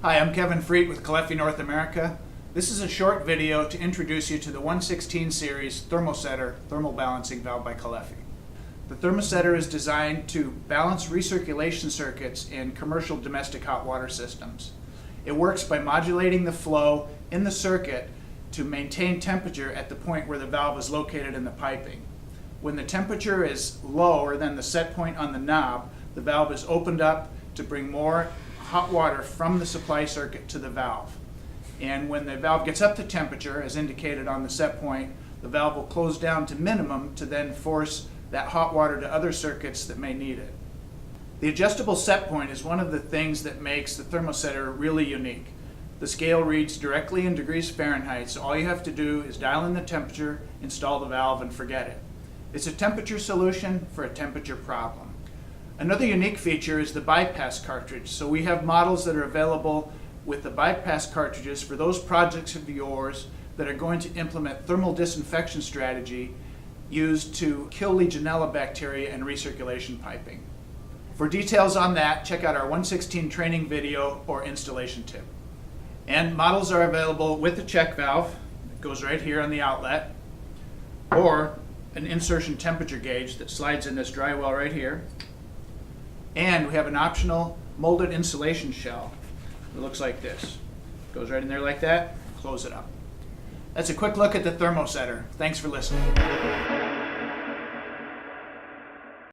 Hi, I'm Kevin Freet with Caleffi North America. This is a short video to introduce you to the 116 series ThermoSetter thermal balancing valve by Caleffi. The ThermoSetter is designed to balance recirculation circuits in commercial domestic hot water systems. It works by modulating the flow in the circuit to maintain temperature at the point where the valve is located in the piping. When the temperature is lower than the set point on the knob, the valve is opened up to bring more hot water from the supply circuit to the valve. And when the valve gets up to temperature, as indicated on the set point, the valve will close down to minimum to then force that hot water to other circuits that may need it. The adjustable set point is one of the things that makes the ThermoSetter really unique. The scale reads directly in degrees Fahrenheit, so all you have to do is dial in the temperature, install the valve, and forget it. It's a temperature solution for a temperature problem. Another unique feature is the bypass cartridge. So we have models that are available with the bypass cartridges for those projects of yours that are going to implement thermal disinfection strategy used to kill Legionella bacteria in recirculation piping. For details on that, check out our 116 training video or installation tip. And models are available with a check valve that goes right here on the outlet, or an insertion temperature gauge that slides in this dry well right here. And we have an optional molded insulation shell. It looks like this. Goes right in there like that, close it up. That's a quick look at the ThermoSetter. Thanks for listening.